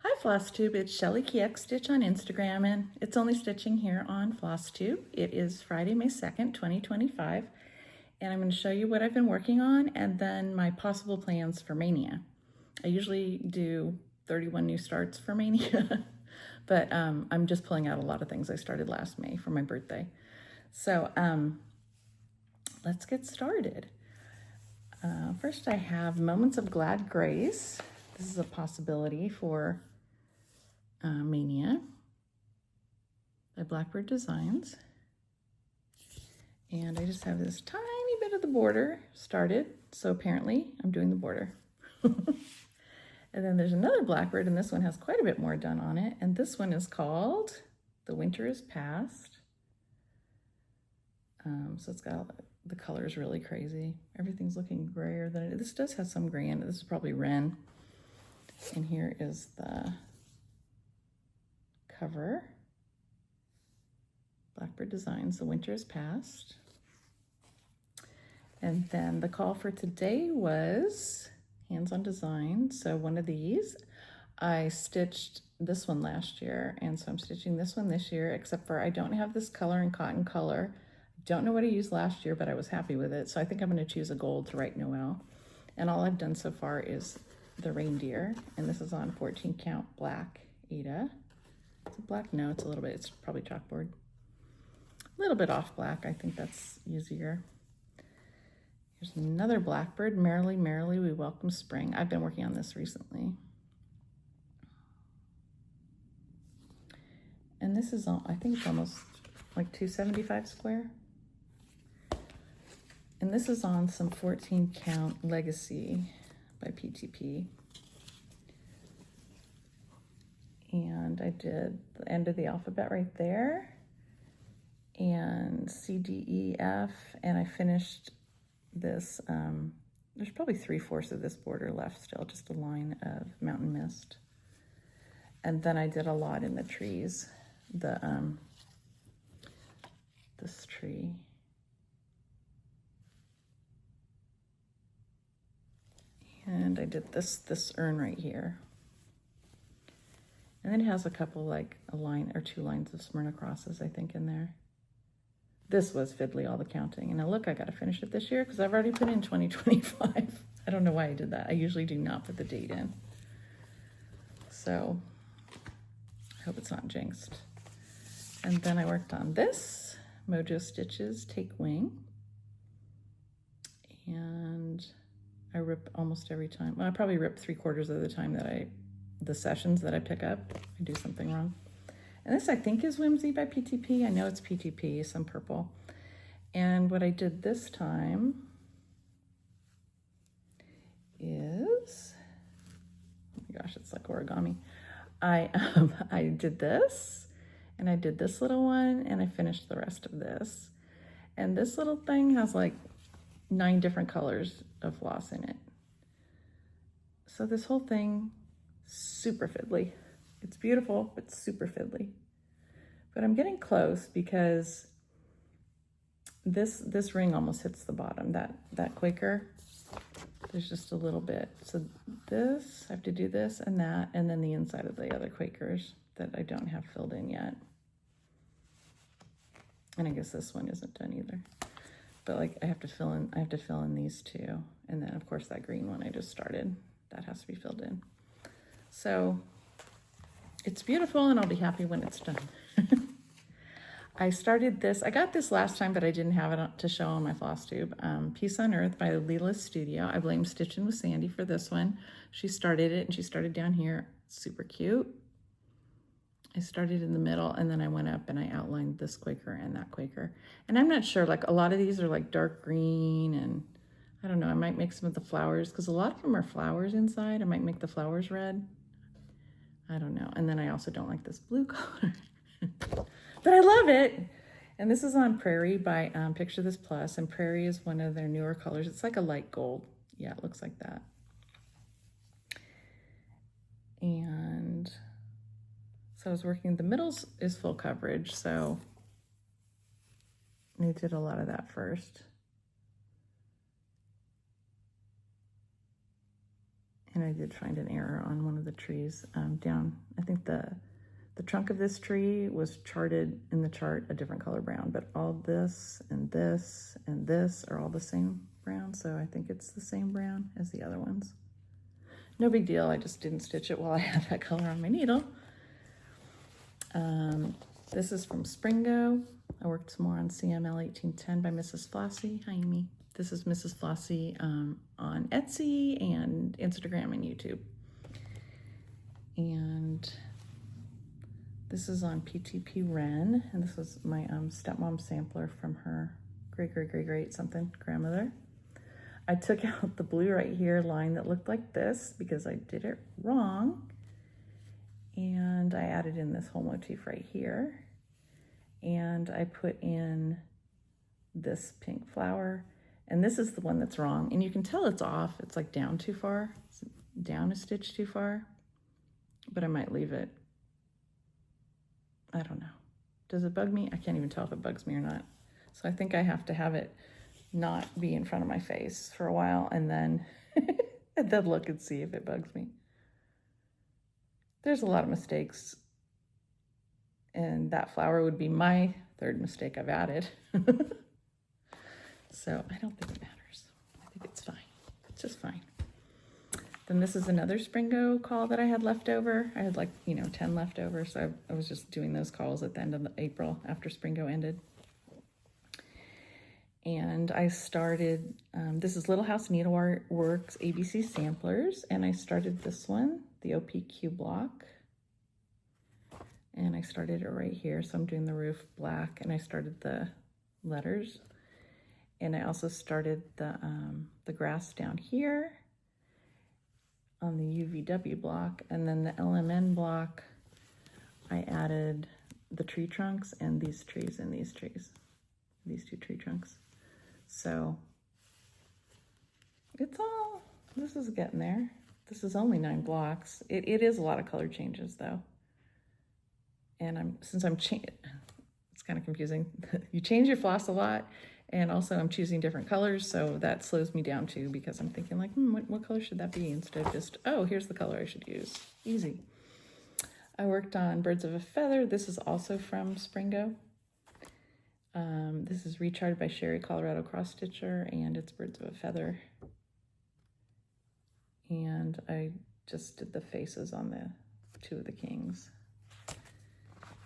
Hi Flosstube, it's Shelly Kieck Stitch on Instagram, and it's only stitching here on Flosstube. It is Friday, May 2nd, 2025, and I'm going to show you what I've been working on and then my possible plans for MAYnia. I usually do 31 new starts for MAYnia, but I'm just pulling out a lot of things I started last May for my birthday. So let's get started. First I have Moments of Glad Grace. This is a possibility for MAYnia by Blackbird Designs. And I just have this tiny bit of the border started, so apparently I'm doing the border. And then there's another Blackbird, and this one has quite a bit more done on it, and this one is called The Winter is Past. So it's got, the color is really crazy. Everything's looking grayer than it. This does have some gray in it. This is probably Wren. And here is the cover. Blackbird Designs, The Winter is Past. And then the call for today was hands-on design. So one of these, I stitched this one last year, and so I'm stitching this one this year, except for I don't have this color in cotton color. Don't know what I used last year, but I was happy with it. So I think I'm going to choose a gold to write Noel. And all I've done so far is the reindeer, and this is on 14 count black Ada. It's a black, no, it's a little bit, it's probably chalkboard. A little bit off black, I think that's easier. Here's another Blackbird, Merrily, Merrily We Welcome Spring. I've been working on this recently. And this is, I think it's almost like 275 square. And this is on some 14 count Legacy by PTP. And I did the end of the alphabet right there, and C, D, E, F, and I finished this, there's probably 3/4 of this border left still, just a line of Mountain Mist. And then I did a lot in the trees, this tree. And I did this urn right here. And then it has a couple, like a line or two lines of Smyrna crosses, I think, in there. This was fiddly, all the counting. And now look, I got to finish it this year because I've already put in 2025. I don't know why I did that. I usually do not put the date in. So I hope it's not jinxed. And then I worked on this, Mojo Stitches Take Wing. And I rip almost every time. Well, I probably rip 3/4 of the time that the sessions that I pick up, I do something wrong. And this, I think, is Whimsy by PTP. I know it's PTP, some purple. And what I did this time is, oh my gosh, it's like origami. I did this, and I did this little one, and I finished the rest of this. And this little thing has like 9 different colors of floss in it. So this whole thing, super fiddly. It's beautiful, but super fiddly. But I'm getting close because this ring almost hits the bottom. That Quaker, there's just a little bit. So this, I have to do this and that, and then the inside of the other Quakers that I don't have filled in yet. And I guess this one isn't done either. But like I have to fill in these two. And then of course that green one I just started, that has to be filled in. So it's beautiful, and I'll be happy when it's done. I started this, I got this last time, but I didn't have it to show on my Flosstube. Peace on Earth by Leela's Studio. I blame Stitchin' with Sandy for this one. She started it, and she started down here. Super cute. I started in the middle, and then I went up and I outlined this Quaker and that Quaker. And I'm not sure, like a lot of these are like dark green, and I don't know, I might make some of the flowers, because a lot of them are flowers inside. I might make the flowers red. I don't know. And then I also don't like this blue color, but I love it. And this is on Prairie by Picture This Plus, and Prairie is one of their newer colors. It's like a light gold. Yeah, it looks like that. And so I was working, the middle is full coverage, so I did a lot of that first. And I did find an error on one of the trees down. I think the trunk of this tree was charted in the chart a different color brown, but all this and this and this are all the same brown, so I think it's the same brown as the other ones. No big deal, I just didn't stitch it while I had that color on my needle. This is from Springo. I worked some more on CML 1810 by Mrs. Flossy. Hi, Amy. This is Mrs. Flossy on Etsy and Instagram and YouTube. And this is on PTP Wren, and this was my stepmom sampler from her great something grandmother. I took out the blue right here line that looked like this because I did it wrong. And I added in this whole motif right here. And I put in this pink flower. And this is the one that's wrong. And you can tell it's off. It's like down too far. It's down a stitch too far. But I might leave it. I don't know. Does it bug me? I can't even tell if it bugs me or not. So I think I have to have it not be in front of my face for a while and then look and see if it bugs me. There's a lot of mistakes, and that flower would be my third mistake I've added. So I don't think it matters. I think it's fine. It's just fine. Then this is another Springo call that I had left over. I had 10 left over, so I was just doing those calls at the end of April after Springo ended. And I started, this is Little House Needleworks ABC Samplers, and I started this one, the OPQ block. And I started it right here, so I'm doing the roof black, and I started the letters. And I also started the grass down here on the UVW block, and then the LMN block, I added the tree trunks and these trees and these trees, these two tree trunks. So it's all, this is getting there. This is only 9 blocks. It is a lot of color changes though. And it's kind of confusing. You change your floss a lot, and also I'm choosing different colors, so that slows me down too, because I'm thinking like, what color should that be? Instead of just, oh, here's the color I should use. Easy. I worked on Birds of a Feather. This is also from Springo. This is Recharted by Sherry Colorado Cross Stitcher, and it's Birds of a Feather. And I just did the faces on the 2 of the kings.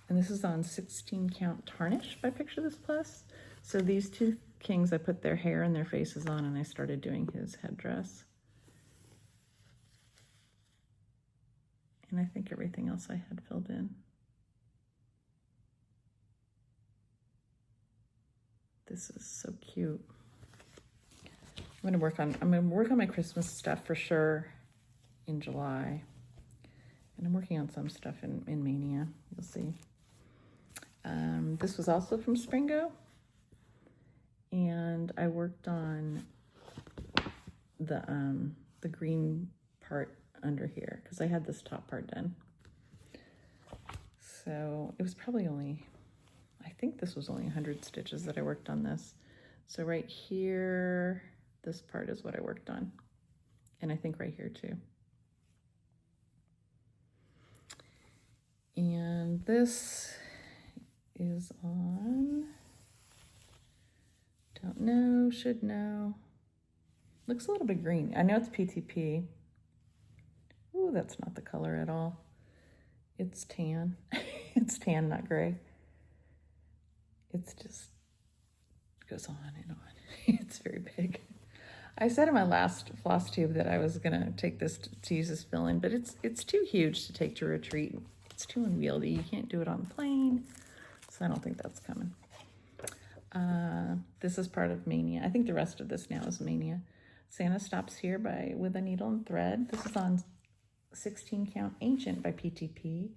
And this is on 16 count tarnish by Picture This Plus. So these 2 kings, I put their hair and their faces on, and I started doing his headdress. And I think everything else I had filled in. This is so cute. I'm gonna work on my Christmas stuff for sure in July. And I'm working on some stuff in MAYnia, you'll see. This was also from Springo. And I worked on the green part under here because I had this top part done. So it was probably only, I think this was only 100 stitches that I worked on this. So right here, this part is what I worked on. And I think right here too. And this is on, don't know, should know. Looks a little bit green. I know it's PTP. Ooh, that's not the color at all. It's tan. It's tan, not gray. It's just goes on and on. It's very big. I said in my last Flosstube that I was gonna take this to use as fill-in, but it's too huge to take to retreat. It's too unwieldy. You can't do it on the plane, so I don't think that's coming. This is part of MAYnia. I think the rest of this now is MAYnia. Santa Stops Here with a Needle and Thread. This is on 16 count Ancient by PTP.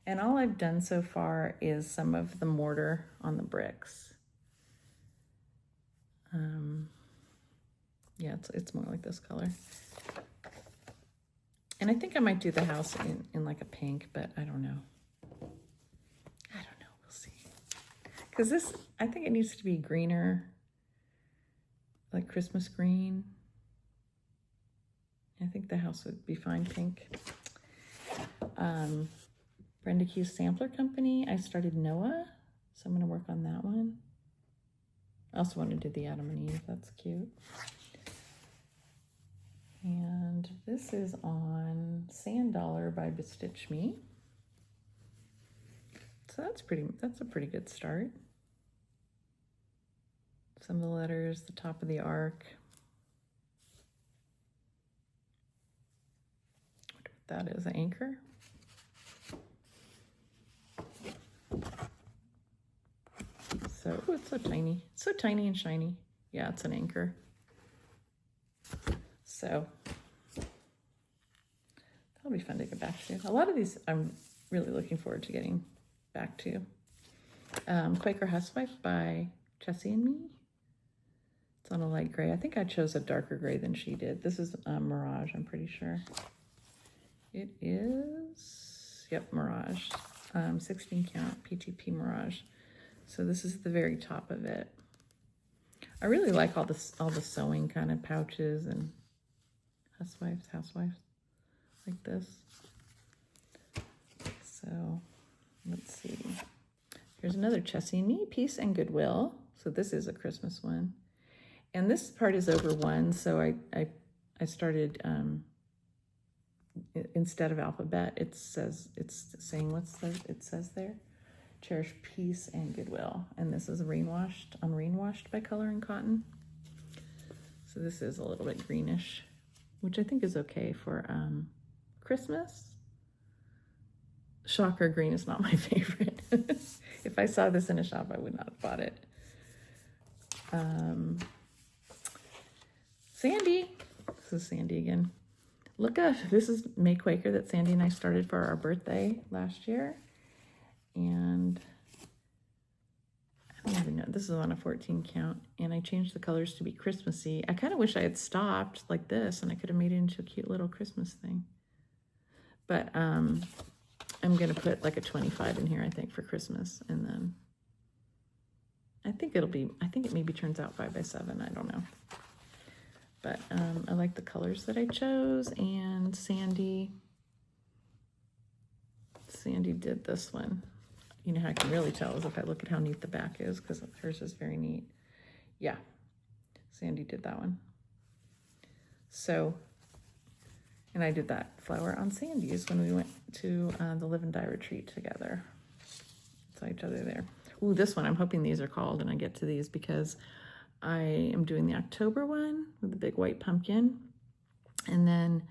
And all I've done so far is some of the mortar on the bricks. Yeah, it's more like this color. And I think I might do the house in like a pink, but I don't know. I don't know, we'll see. Because this, I think it needs to be greener, like Christmas green. I think the house would be fine pink. Brenda Q's Sampler Company. I started Noah, so I'm going to work on that one. I also want to do the Adam and Eve. That's cute. And this is on Sand Dollar by Bestitch Me. So that's a pretty good start. Some of the letters, the top of the arc. I wonder what that is, an anchor? So, oh, it's so tiny. It's so tiny and shiny. Yeah, it's an anchor. So, that'll be fun to get back to. A lot of these I'm really looking forward to getting back to. Quaker Housewife by Jessie and Me. It's on a light gray. I think I chose a darker gray than she did. This is Mirage, I'm pretty sure. It is, yep, Mirage. 16 count PTP Mirage. So this is the very top of it. I really like all the sewing kind of pouches and housewives like this. So let's see. Here's another Jessie and Me piece and Goodwill. So this is a Christmas one. And this part is over 1, so I started, instead of alphabet, it's saying it says there. Cherish Peace and Goodwill. And this is Rainwashed by Color and Cotton. So this is a little bit greenish, which I think is okay for Christmas. Shocker, green is not my favorite. If I saw this in a shop, I would not have bought it. Sandy. This is Sandy again. Look up, this is May Quaker that Sandy and I started for our birthday last year. And I don't even know, this is on a 14 count, and I changed the colors to be Christmassy. I kind of wish I had stopped like this and I could have made it into a cute little Christmas thing. But I'm gonna put like a 25 in here, I think, for Christmas, and then I think it maybe turns out 5 by 7, I don't know. But I like the colors that I chose, and Sandy did this one. You know how I can really tell is if I look at how neat the back is, because hers is very neat. Yeah, Sandy did that one. So, and I did that flower on Sandy's when we went to the Live and Die retreat together. Saw each other there. Ooh, this one, I'm hoping these are called and I get to these because I am doing the October one with the big white pumpkin. And then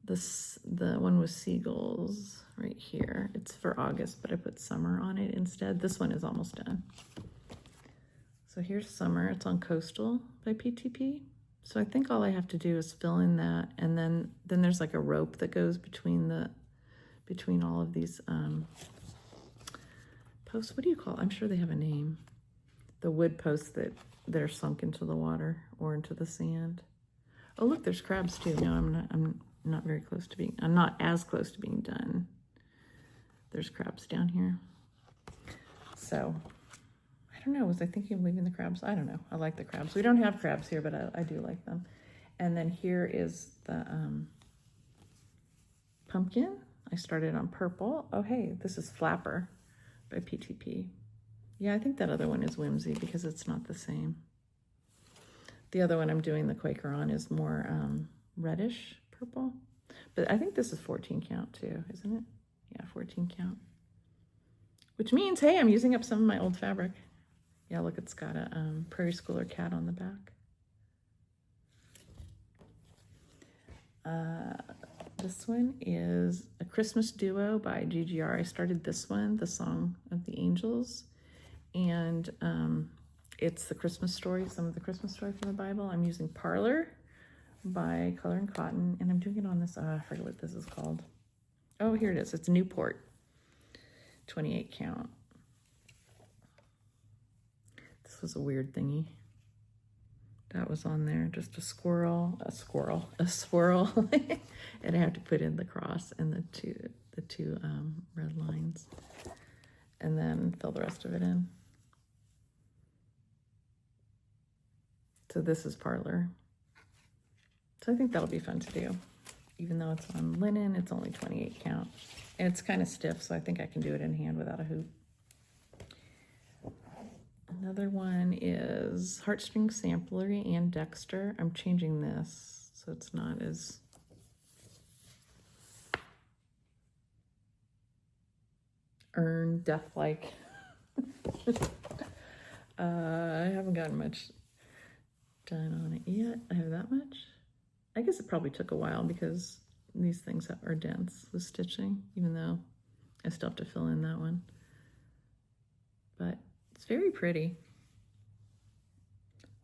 the one with seagulls right here. It's for August, but I put summer on it instead. This one is almost done. So here's summer. It's on Coastal by PTP. So I think all I have to do is fill in that, and then there's like a rope that goes between all of these posts. What do you call it? I'm sure they have a name. The wood posts that are sunk into the water or into the sand. Oh, look, there's crabs too. No, I'm not very close to being, I'm not as close to being done. There's crabs down here. So, I don't know, was I thinking of leaving the crabs? I don't know, I like the crabs. We don't have crabs here, but I do like them. And then here is the pumpkin. I started on purple. Oh, hey, this is Flapper by PTP. Yeah, I think that other one is Whimsy because it's not the same. The other one I'm doing the Quaker on is more reddish purple. But I think this is 14 count too, isn't it? Yeah, 14 count. Which means, hey, I'm using up some of my old fabric. Yeah, look, it's got a Prairie Schooler cat on the back. This one is a Christmas Duo by GGR. I started this one, The Song of the Angels. And it's the Christmas story, some of the Christmas story from the Bible. I'm using Parlor by Color and Cotton, and I'm doing it on this, I forget what this is called. Oh, here it is. It's Newport, 28 count. This was a weird thingy. That was on there, just a swirl, and I have to put in the cross and the two red lines, and then fill the rest of it in. So this is Parlor. So I think that'll be fun to do. Even though it's on linen, it's only 28 count. And it's kind of stiff, so I think I can do it in hand without a hoop. Another one is Heartstring Sampler and Dexter. I'm changing this so it's not as death-like. I haven't gotten much done on it yet. I have that much. I guess it probably took a while because these things are dense with stitching, even though I still have to fill in that one. But it's very pretty.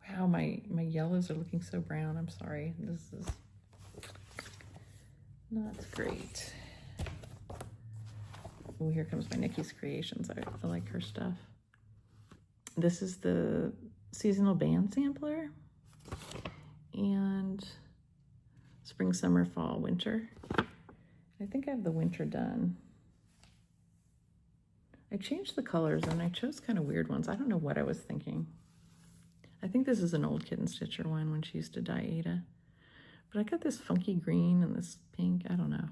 Wow, my yellows are looking so brown. I'm sorry. This is not great. Oh, here comes my Nikki's Creations. I like her stuff. This is the seasonal band sampler. And spring, summer, fall, winter. I think I have the winter done. I changed the colors and I chose kind of weird ones. I don't know what I was thinking. I think this is an old Kitten Stitcher one when she used to dye Ada. But I got this funky green and this pink. I don't know.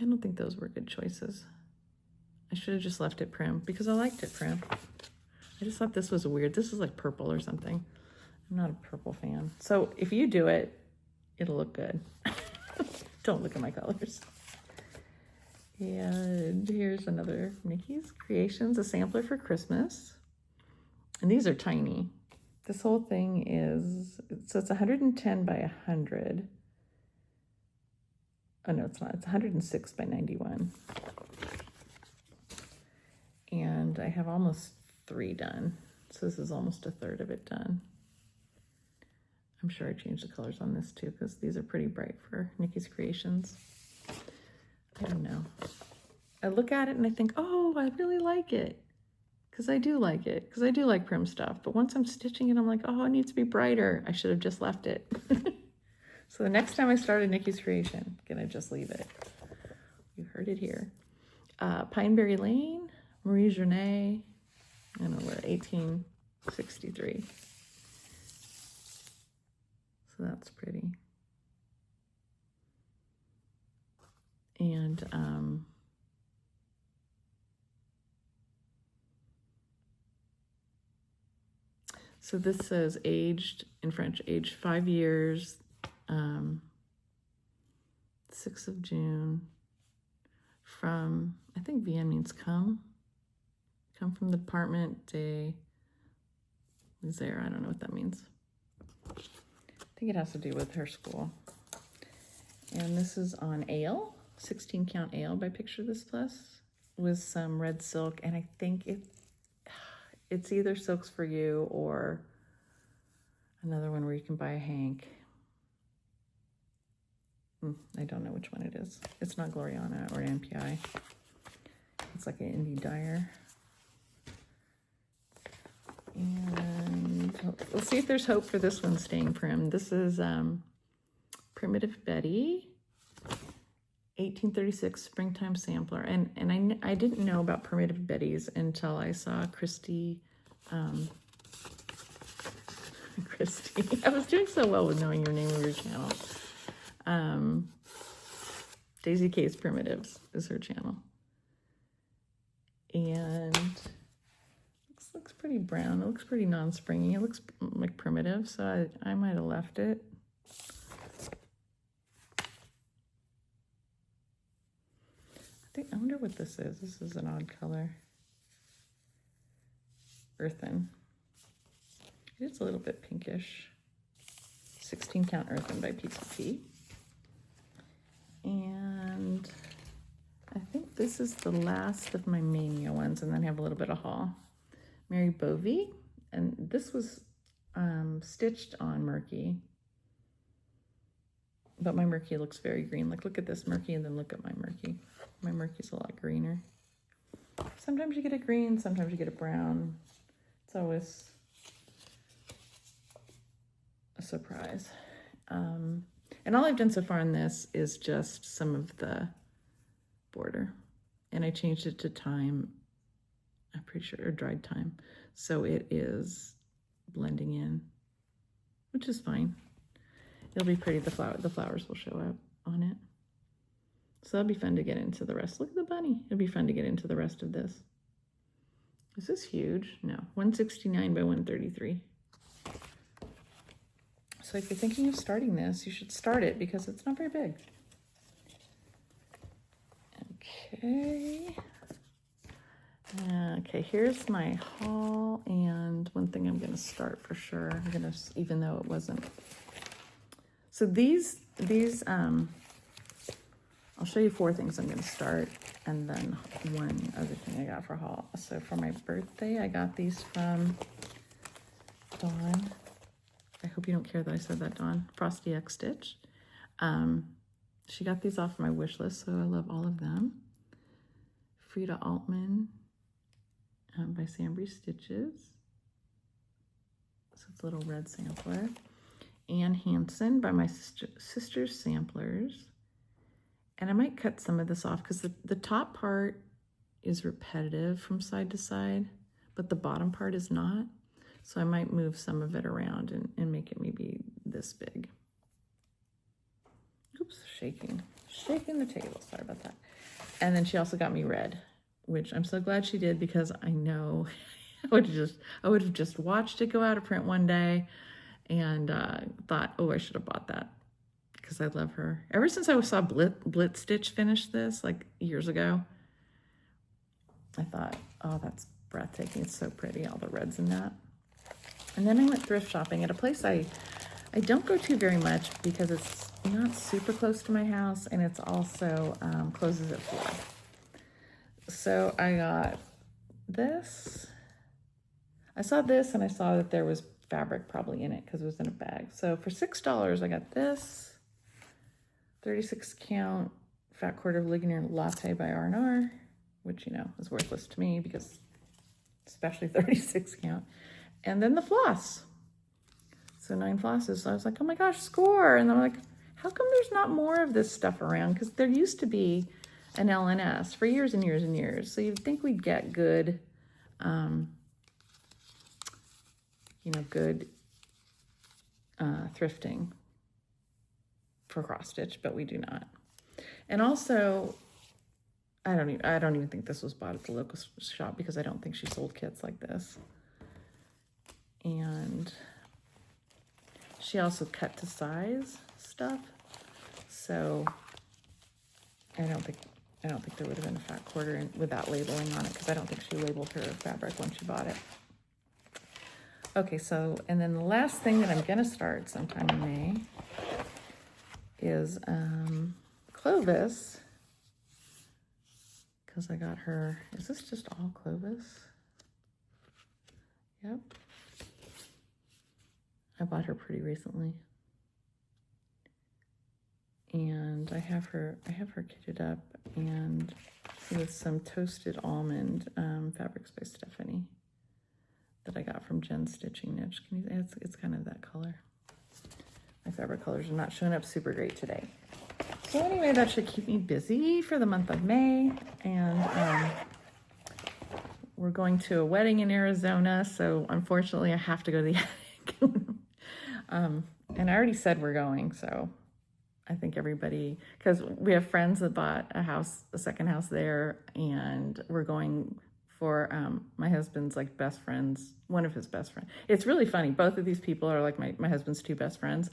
I don't think those were good choices. I should have just left it prim because I liked it prim. I just thought this was weird. This is like purple or something. I'm not a purple fan. So if you do it, it'll look good. Don't look at my colors. And here's another Nikki's Creations, a sampler for Christmas. And these are tiny. This whole thing is, so it's 110 by 100. Oh no, it's not. It's 106 by 91. And I have almost 3 done. So this is almost a third of it done. I'm sure I changed the colors on this too because these are pretty bright for Nikki's Creations. I don't know. I look at it and I think, oh, I really like it. Because I do like it. Because I do like prim stuff. But once I'm stitching it, I'm like, oh, it needs to be brighter. I should have just left it. So the next time I start a Nikki's Creation, I'm going to just leave it. You heard it here. Pineberry Lane, Marie Journet, I don't know what, 1863. So that's pretty. And so this says aged, in French, aged 5 years, 6th of June, from, I think Vienne means come from the Department de Misère. I don't know what that means. I think it has to do with her school. And this is on ale, 16 count ale by Picture This Plus with some red silk. And I think it's either Silks for You or another one where you can buy a hank. I don't know which one it is. It's not Gloriana or NPI. It's like an indie dyer. And we'll see if there's hope for this one staying prim. This is Primitive Betty, 1836 Springtime Sampler. And I didn't know about Primitive Betties until I saw Christy. Christy. I was doing so well with knowing your name of your channel. Daisy K's Primitives is her channel. And looks pretty brown. It looks pretty non-springy. It looks like primitive, so I might have left it. I wonder what this is. This is an odd color. Earthen. It is a little bit pinkish. 16 count earthen by PCP. And I think this is the last of my MAYnia ones, and then I have a little bit of haul. Mary Boie, and this was stitched on Murky. But my Murky looks very green. Like, look at this Murky, and then look at my Murky. My Murky's a lot greener. Sometimes you get a green, sometimes you get a brown. It's always a surprise. And all I've done so far in this is just some of the border. And I changed it to time, I'm pretty sure, or dried time. So it is blending in, which is fine. It'll be pretty. The flowers will show up on it. So that'll be fun to get into the rest. Look at the bunny. It'll be fun to get into the rest of this. Is this huge? No, 169 by 133. So if you're thinking of starting this, you should start it because it's not very big. Okay. Okay, here's my haul, and one thing I'm gonna start for sure. I'm gonna, even though it wasn't. So these, I'll show you 4 things I'm gonna start, and then one other thing I got for haul. So for my birthday, I got these from Dawn. I hope you don't care that I said that, Dawn. Frosty X Stitch. She got these off my wish list, so I love all of them. Frida Altman by Syd Stitches. So it's a little red sampler. Ann Hansen by my sister's samplers. And I might cut some of this off because the top part is repetitive from side to side, but the bottom part is not. So I might move some of it around and make it maybe this big. Oops, shaking the table, sorry about that. And then she also got me red, which I'm so glad she did because I know I would have just watched it go out of print one day and thought, oh, I should have bought that because I love her. Ever since I saw Blit Stitch finish this like years ago, I thought, oh, that's breathtaking. It's so pretty, all the reds in that. And then I went thrift shopping at a place I don't go to very much because it's not super close to my house, and it's also closes at 4. So I got this. I saw this, and I saw that there was fabric probably in it because it was in a bag. So for $6, I got this 36 count fat quarter Ligonier latte by R&R, which, you know, is worthless to me because especially 36 count. And then the floss. So 9 flosses. So I was like, oh my gosh, score. And I'm like, how come there's not more of this stuff around? Because there used to be an LNS for years and years and years. So you'd think we'd get good, good thrifting for cross stitch, but we do not. And also, I don't even think this was bought at the local shop because I don't think she sold kits like this. And she also cut to size stuff. So I don't think there would have been a fat quarter without labeling on it because I don't think she labeled her fabric when she bought it. Okay, so, and then the last thing that I'm gonna start sometime in May is Clovis, because I got her, is this just all Clovis? Yep. I bought her pretty recently. And I have her kitted up and with some toasted almond fabrics by Stephanie that I got from Jen's Stitching Niche. It's kind of that color. My fabric colors are not showing up super great today. So anyway, that should keep me busy for the month of May. And we're going to a wedding in Arizona, so unfortunately I have to go to the attic. And I already said we're going, so I think everybody, because we have friends that bought a second house there, and we're going for my husband's like best friends, one of his best friends. It's really funny. Both of these people are like my husband's 2 best friends.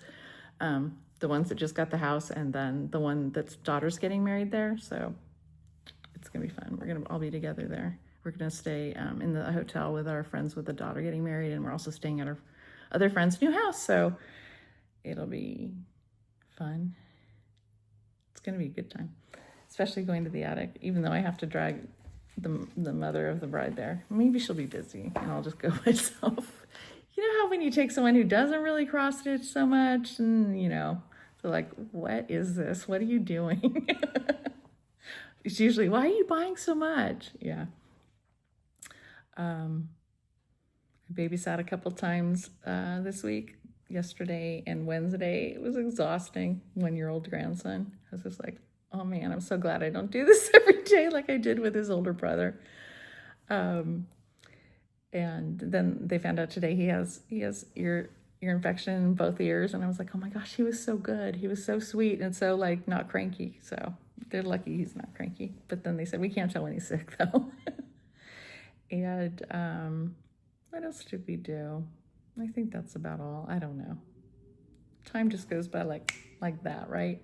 The ones that just got the house, and then the one that's daughter's getting married there. So it's gonna be fun. We're gonna all be together there. We're gonna stay in the hotel with our friends with the daughter getting married, and we're also staying at our other friend's new house. So it'll be fun. It's gonna be a good time, especially going to the attic, even though I have to drag the mother of the bride there. Maybe she'll be busy and I'll just go myself. You know how when you take someone who doesn't really cross stitch so much, and you know, they're like, what is this? What are you doing? It's usually, why are you buying so much? Yeah. I babysat a couple times this week, yesterday and Wednesday. It was exhausting. 1-year-old grandson. I was just like, oh man, I'm so glad I don't do this every day like I did with his older brother. And then they found out today he has ear infection in both ears. And I was like, oh my gosh, he was so good. He was so sweet and so like not cranky. So they're lucky he's not cranky. But then they said, we can't tell when he's sick though. And what else did we do? I think that's about all. I don't know. Time just goes by like that, right?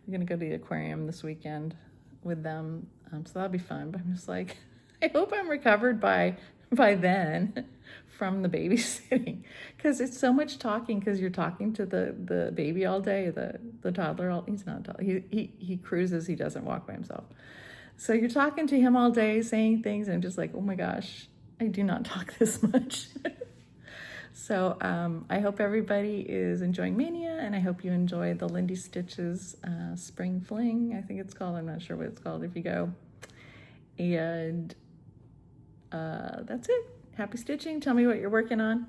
We're gonna go to the aquarium this weekend with them, so that'll be fun. But I'm just like, I hope I'm recovered by then from the babysitting, because it's so much talking. Because you're talking to the baby all day, the toddler. He's not a toddler. He cruises. He doesn't walk by himself. So you're talking to him all day, saying things, and I'm just like, oh my gosh, I do not talk this much. So I hope everybody is enjoying MAYnia, and I hope you enjoy the Lindy Stitches Spring Fling, I think it's called. I'm not sure what it's called if you go. And that's it. Happy stitching. Tell me what you're working on.